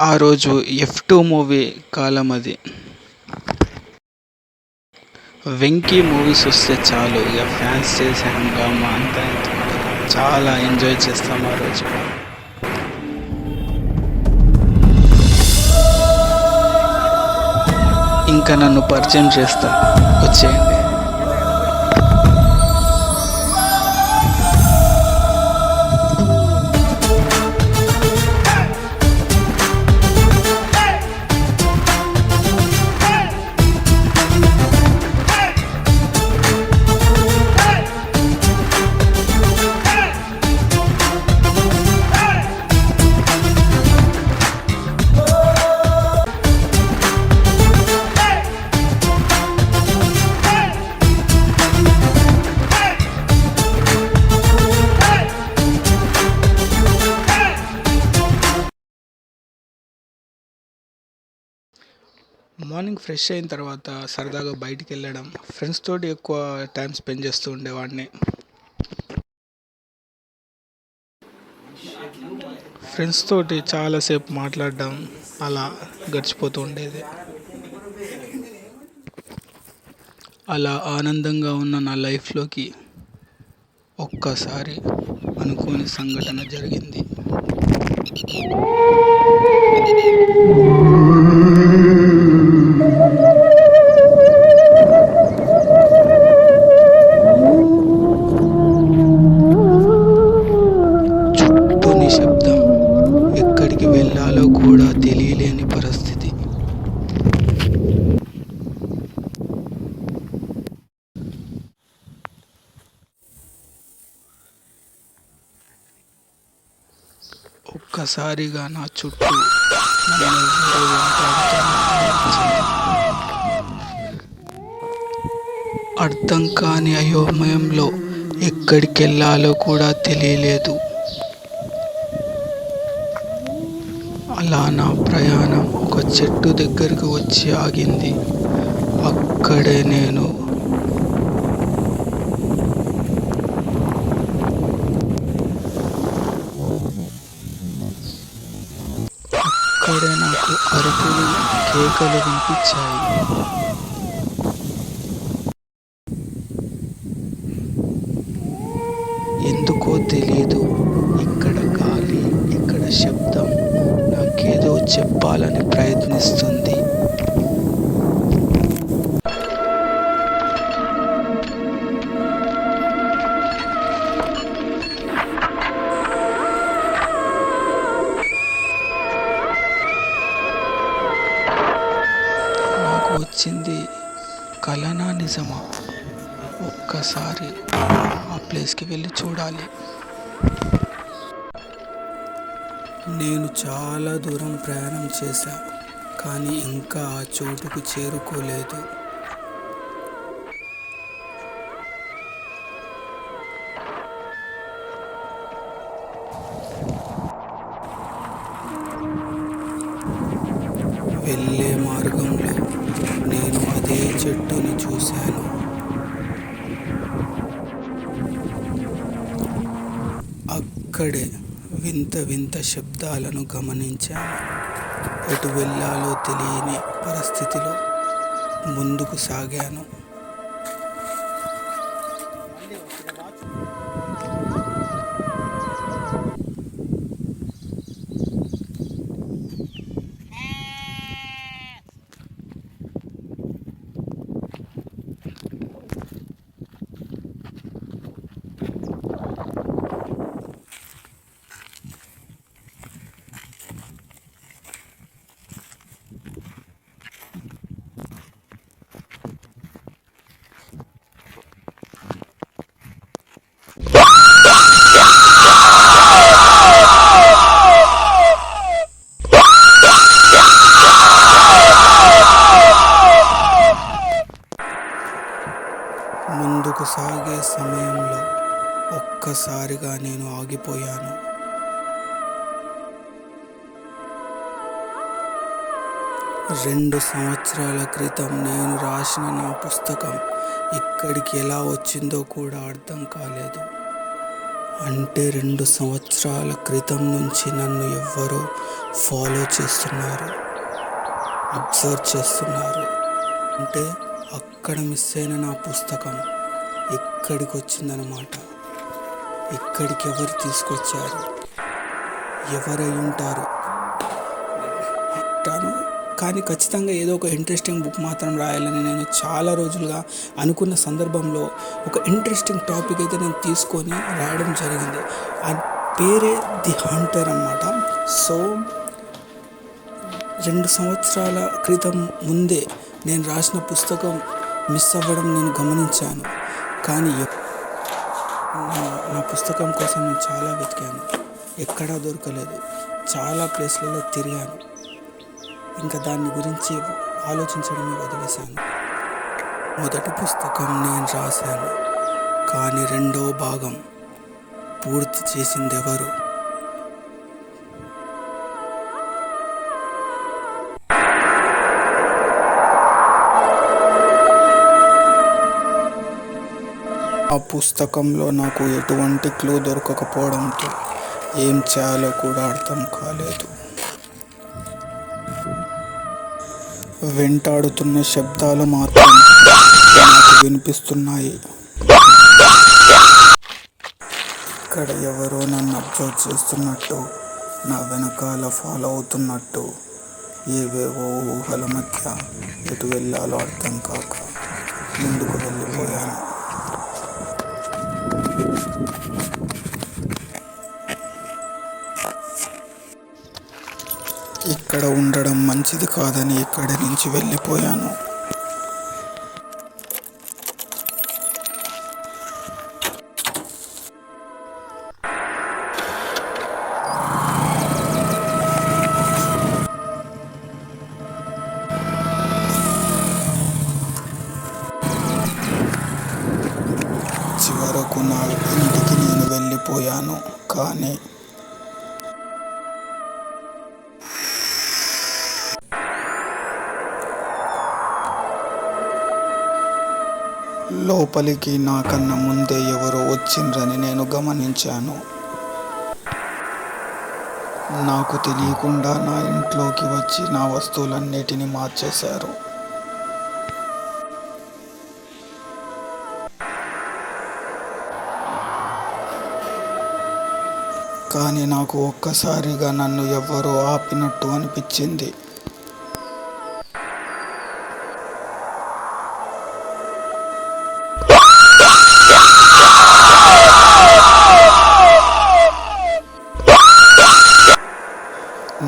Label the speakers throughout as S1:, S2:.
S1: ఆ రోజు F2 movie కాలం అది. వెంకీ మూవీస్ వస్తే చాలు ఇక ఫ్యాన్స్ చేసే హంగామా అంతా ఇంత ఉండదు. చాలా ఎంజాయ్ చేస్తాం ఆ రోజు. ఇంకా నన్ను పరిచయం చేస్తా, వచ్చేయండి. మార్నింగ్ ఫ్రెష్ అయిన తర్వాత సరదాగా బయటికి వెళ్ళడం, ఫ్రెండ్స్ తోటి ఎక్కువ టైం స్పెండ్ చేస్తూ ఉండేవాడిని. ఫ్రెండ్స్ తోటి చాలాసేపు మాట్లాడడం అలా గడిచిపోతూ ఉండేది. అలా ఆనందంగా ఉన్న నా లైఫ్లోకి ఒక్కసారి అనుకోని సంఘటన జరిగింది. చుట్టూ నిశ్శబ్దం, ఎక్కడికి వెళ్ళాలో కూడా తెలియలేని పరిస్థితి. ఒక్కసారిగా నా చుట్టూ నన్ను ఎవరో వెంటాడుతున్నట్లు అర్థం కాని అయోమయంలో ఎక్కడికి వెళ్ళాలో కూడా తెలియలేదు. అలా నా ప్రయాణం ఒక చెట్టు దగ్గరకు వచ్చి ఆగింది. అక్కడే నాకు అరుపులు, కేకలు వినిపించాయి. ఎందుకో తెలీదు, ఇక్కడ గాలి, ఇక్కడ శబ్దం నాకేదో చెప్పాలని ప్రయత్నిస్తుంది. నాకు వచ్చింది కలనా నిజమా? ఒక్కసారి ఆ ప్లేస్కి వెళ్ళి చూడాలి. నేను చాలా దూరం ప్రయాణం చేశా, కానీ ఇంకా ఆ చోటుకు చేరుకోలేదు. వెళ్ళే మార్గంలో నేను అదే చెట్టుని చూశాను. అక్కడే వింత వింత శబ్దాలను గమనించాను. ఎటు వెళ్ళాలో తెలియని పరిస్థితిలో ముందుకు సాగాను. ఒక్కసారిగా నేను ఆగిపోయాను. 2 సంవత్సరాల క్రితం నేను రాసిన నా పుస్తకం ఇక్కడికి ఎలా వచ్చిందో కూడా అర్థం కాలేదు. అంటే 2 సంవత్సరాల క్రితం నుంచి నన్ను ఎవ్వరో ఫాలో చేస్తున్నారు, అబ్జర్వ్ చేస్తున్నారు. అంటే అక్కడ మిస్ అయిన నా పుస్తకం ఇక్కడికి వచ్చిందనమాట. ఇక్కడికి ఎవరు తీసుకొచ్చారు, ఎవరై ఉంటారు అంటాను. కానీ ఖచ్చితంగా ఏదో ఒక ఇంట్రెస్టింగ్ బుక్ మాత్రం రాయాలని నేను చాలా రోజులుగా అనుకున్న సందర్భంలో ఒక ఇంట్రెస్టింగ్ టాపిక్ అయితే నేను తీసుకొని రాయడం జరిగింది. ఆ పేరే ది హంటర్ అన్నమాట. సో 2 సంవత్సరాల క్రితం ముందే నేను రాసిన పుస్తకం మిస్ అవ్వడం నేను గమనించాను. కానీ నా పుస్తకం కోసం నేను చాలా వెతికాను, ఎక్కడా దొరకలేదు. చాలా ప్లేస్లలో తిరిగాను, ఇంకా దాని గురించి ఆలోచించడమే వదిలేశాను. మొదటి పుస్తకం నేను రాశాను, కానీ రెండవ భాగం పూర్తి చేసింది ఎవరు? ఆ పుస్తకంలో నాకు ఎటువంటి క్లూ దొరకకపోవడంతో ఏం చేయాలో కూడా అర్థం కాలేదు. వెంటాడుతున్న శబ్దాలు మాత్రం నాకు వినిపిస్తున్నాయి. ఇక్కడ ఎవరో నన్ను అబ్జర్వ్ చేస్తున్నట్టు, నా వెనకాల ఫాలో అవుతున్నట్టు, ఏవేవో ఊహల మధ్య ఎటు వెళ్ళాలో అర్థం కాక ముందుకు వెళ్ళిపోయాను. ఇక్కడ ఉండడం మంచిది కాదని ఇక్కడి నుంచి వెళ్ళిపోయాను. చివరకు నా ఇంటికి నేను వెళ్ళిపోయాను. కానీ లోపలికి నాకన్నా ముందే ఎవరో వచ్చిండ్రని నేను గమనించాను. నాకు తెలియకుండా నా ఇంట్లోకి వచ్చి నా వస్తువులన్నిటినీ మార్చేశారు. కానీ నాకు ఒక్కసారిగా నన్ను ఎవ్వరో ఆపినట్టు అనిపించింది.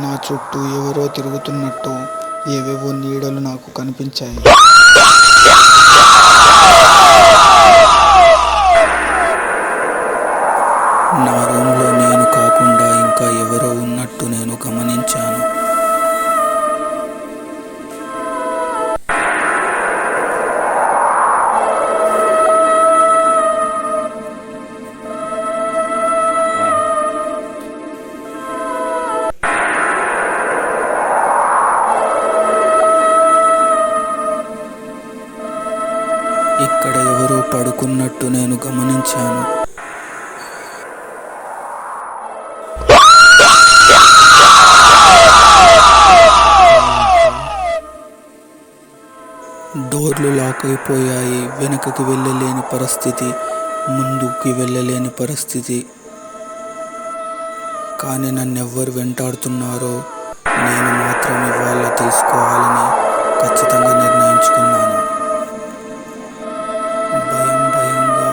S1: నా చుట్టూ ఎవరో తిరుగుతున్నట్టు ఏవేవో నీడలు నాకు కనిపించాయి. నా రూమ్లో నేను కాకుండా ఇంకా ఎవరో ఉన్నట్టు నేను గమనించాను. ఇక్కడ ఎవరో పడుకున్నట్టు నేను గమనించాను. డోర్లు లాక్ అయిపోయాయి. వెనుకకి వెళ్ళలేని పరిస్థితి, ముందుకి వెళ్ళలేని పరిస్థితి. కానీ నన్నెవ్వరు వెంటాడుతున్నారో నేను మాత్రం ఇవాళ తెలుసుకోవాలని ఖచ్చితంగా నిర్ణయించుకున్నాను. భయంగా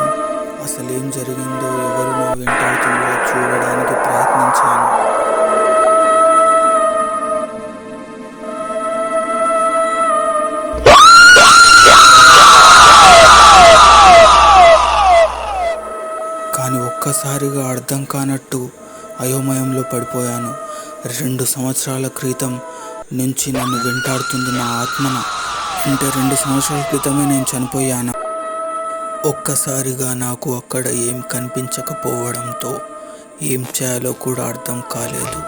S1: అసలేం జరిగిందో, ఎవరు నా వెంటాడుతున్నారో చూడడానికి ప్రయత్నించాను. కానీ ఒక్కసారిగా అర్థం కానట్టు అయోమయంలో పడిపోయాను. 2 సంవత్సరాల క్రితం నుంచి నన్ను వెంటాడుతుంది నా ఆత్మన. అంటే 2 సంవత్సరాల క్రితమే నేను చనిపోయాను. ఒక్కసారిగా నాకు అక్కడ ఏం కనిపించకపోవడంతో ఏం చేయాలో కూడా అర్థం కాలేదు.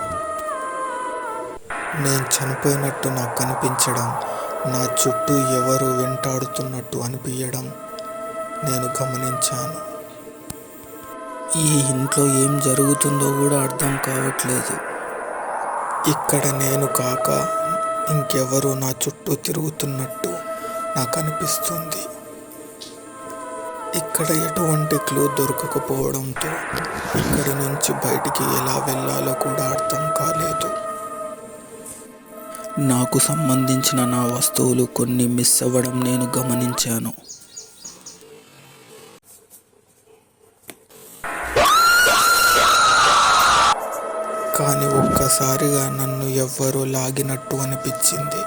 S1: నేను చనిపోయినట్టు నాకు కనిపించడం, నా చుట్టూ ఎవరో వెంటాడుతున్నట్టు అనిపించడం నేను గమనించాను. ఈ ఇంట్లో ఏం జరుగుతుందో కూడా అర్థం కావట్లేదు. ఇక్కడ నేను కాక ఇంకెవరో నా చుట్టూ తిరుగుతున్నట్టు నాకు అనిపిస్తుంది. ఇక్కడ ఎటువంటి క్లూ దొరకకపోవడంతో ఇక్కడి నుంచి బయటికి ఎలా వెళ్ళాలో కూడా అర్థం కాలేదు. నాకు సంబంధించిన నా వస్తువులు కొన్ని మిస్ అవ్వడం నేను గమనించాను. కానీ ఒక్కసారిగా నన్ను ఎవ్వరో లాగినట్టు అనిపించింది.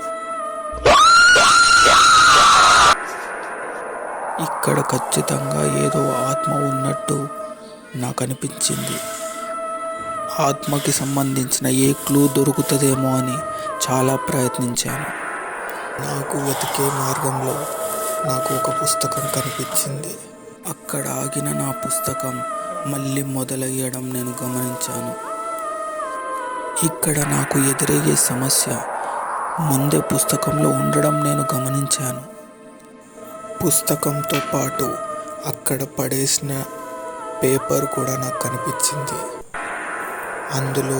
S1: ఇక్కడ ఖచ్చితంగా ఏదో ఆత్మ ఉన్నట్టు నాకు అనిపించింది. ఆత్మకి సంబంధించిన ఏ క్లూ దొరుకుతుందేమో అని చాలా ప్రయత్నించాను. నాకు వెతికే మార్గంలో నాకు ఒక పుస్తకం కనిపించింది. అక్కడ ఆగిన నా పుస్తకం మళ్ళీ మొదలయ్యడం నేను గమనించాను. ఇక్కడ నాకు ఎదురయ్యే సమస్య ముందే పుస్తకంలో ఉండడం నేను గమనించాను. పుస్తకంతో పాటు అక్కడ పడేసిన పేపర్ కూడా నాకు కనిపించింది. అందులో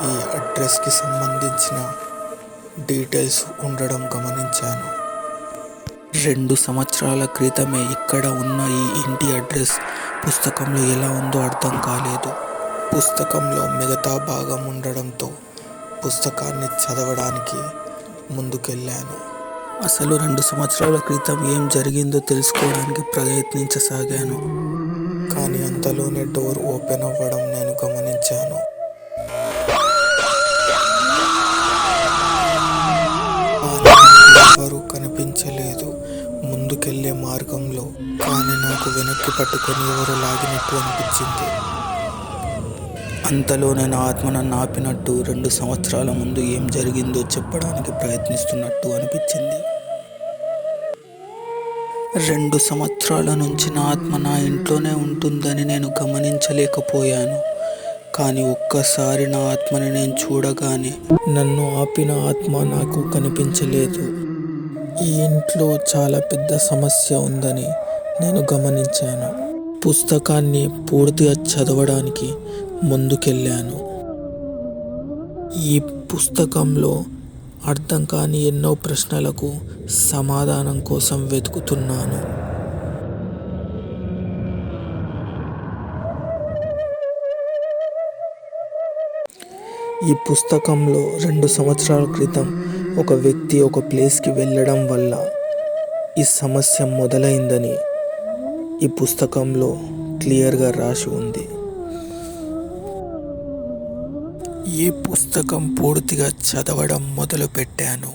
S1: ఈ అడ్రస్కి సంబంధించిన డీటెయిల్స్ ఉండడం గమనించాను. 2 సంవత్సరాల క్రితమే ఇక్కడ ఉన్న ఈ ఇంటి అడ్రస్ పుస్తకంలో ఎలా ఉందో అర్థం కాలేదు. పుస్తకంలో మిగతా భాగం ఉండడంతో పుస్తకాన్ని చదవడానికి ముందుకెళ్ళాను. అసలు 2 సంవత్సరాల క్రితం ఏం జరిగిందో తెలుసుకోవడానికి ప్రయత్నించసాగాను. కానీ అంతలోనే డోర్ ఓపెన్ అవ్వడం నేను గమనించాను. ఎవరూ కనిపించలేదు ముందుకెళ్ళే మార్గంలో. కానీ నాకు వెనక్కి పట్టుకొని ఎవరో లాగినట్టు అనిపించింది. అంతలోనే నా ఆత్మ నన్ను ఆపినట్టు 2 సంవత్సరాల ముందు ఏం జరిగిందో చెప్పడానికి ప్రయత్నిస్తున్నట్టు అనిపించింది. 2 సంవత్సరాల నుంచి నా ఆత్మ నా ఇంట్లోనే ఉంటుందని నేను గమనించలేకపోయాను. కానీ ఒక్కసారి నా ఆత్మని నేను చూడగానే నన్ను ఆపిన ఆత్మ నాకు కనిపించలేదు. ఈ ఇంట్లో చాలా పెద్ద సమస్య ఉందని నేను గమనించాను. పుస్తకాన్ని పూర్తిగా చదవడానికి ముందుకెళ్ళాను. ఈ పుస్తకంలో అర్థం కాని ఎన్నో ప్రశ్నలకు సమాధానం కోసం వెతుకుతున్నాను. ఈ పుస్తకంలో 2 సంవత్సరాల క్రితం ఒక వ్యక్తి ఒక ప్లేస్కి వెళ్ళడం వల్ల ఈ సమస్య మొదలైందని ఈ పుస్తకంలో క్లియర్గా రాసి ఉంది. ఈ పుస్తకం పూర్తిగా చదవడం మొదలుపెట్టాను.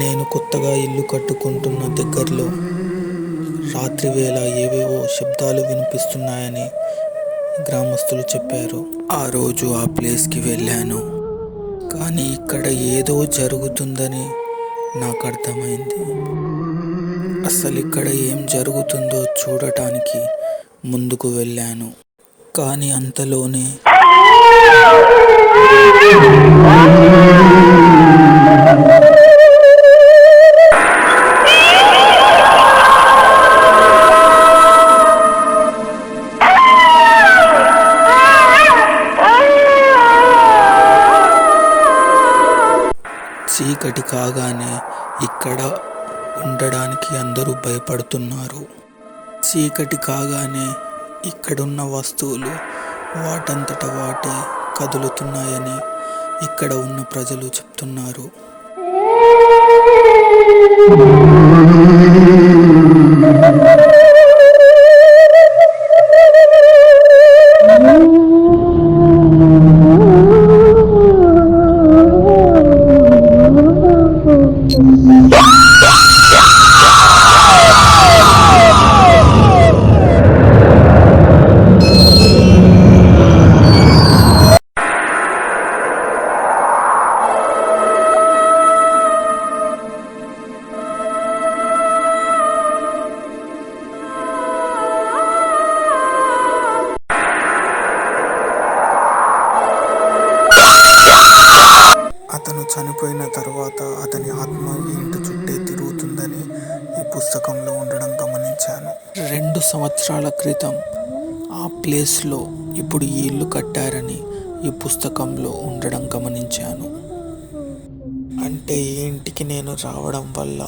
S1: నేను కొత్తగా ఇల్లు కట్టుకుంటున్న దగ్గరలో రాత్రివేళ ఏవేవో శబ్దాలు వినిపిస్తున్నాయని గ్రామస్తులు చెప్పారు. ఆ రోజు ఆ ప్లేస్కి వెళ్ళాను. కానీ ఇక్కడ ఏదో జరుగుతుందని నాకు అర్థమైంది. అసలు ఇక్కడ ఏం జరుగుతుందో చూడటానికి ముందుకు వెళ్ళాను. కానీ అంతలోనే చీకటి కాగానే ఇక్కడ ఉండడానికి అందరూ భయపడుతున్నారు. చీకటి కాగానే ఇక్కడున్న వస్తువులు వాటంతట వాటే కదులుతున్నాయని ఇక్కడ ఉన్న ప్రజలు చెప్తున్నారు. అతను చనిపోయిన తర్వాత అతని ఆత్మ ఈ ఇంటి చుట్టే తిరుగుతుందని ఈ పుస్తకంలో ఉండడం గమనించాను. 2 సంవత్సరాల క్రితం ఆ ప్లేస్లో ఇప్పుడు ఈ ఇల్లు కట్టారని ఈ పుస్తకంలో ఉండడం గమనించాను. అంటే ఈ ఇంటికి నేను రావడం వల్ల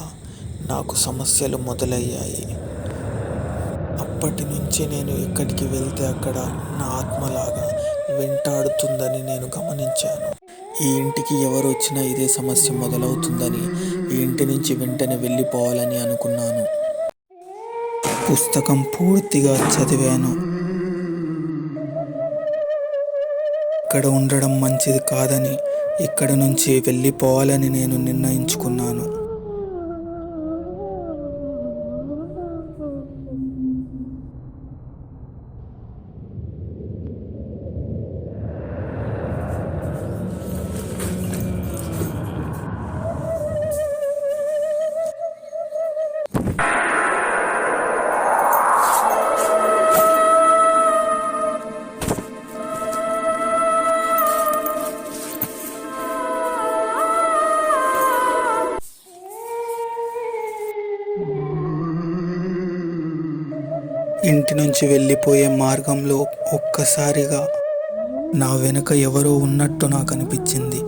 S1: నాకు సమస్యలు మొదలయ్యాయి. అప్పటి నుంచి నేను ఎక్కడికి వెళ్తే అక్కడ నా ఆత్మలాగా వెంటాడుతుందని నేను గమనించాను. ఈ ఇంటికి ఎవరు వచ్చినా ఇదే సమస్య మొదలవుతుందని ఈ ఇంటి నుంచి వెంటనే వెళ్ళిపోవాలని అనుకున్నాను. పుస్తకం పూర్తిగా చదివాను. ఇక్కడ ఉండడం మంచిది కాదని ఇక్కడ నుంచి వెళ్ళిపోవాలని నేను నిర్ణయించుకున్నాను. ఇంటి నుంచి వెళ్ళిపోయే మార్గంలో ఒక్కసారిగా నా వెనుక ఎవరో ఉన్నట్టు నాకు అనిపించింది.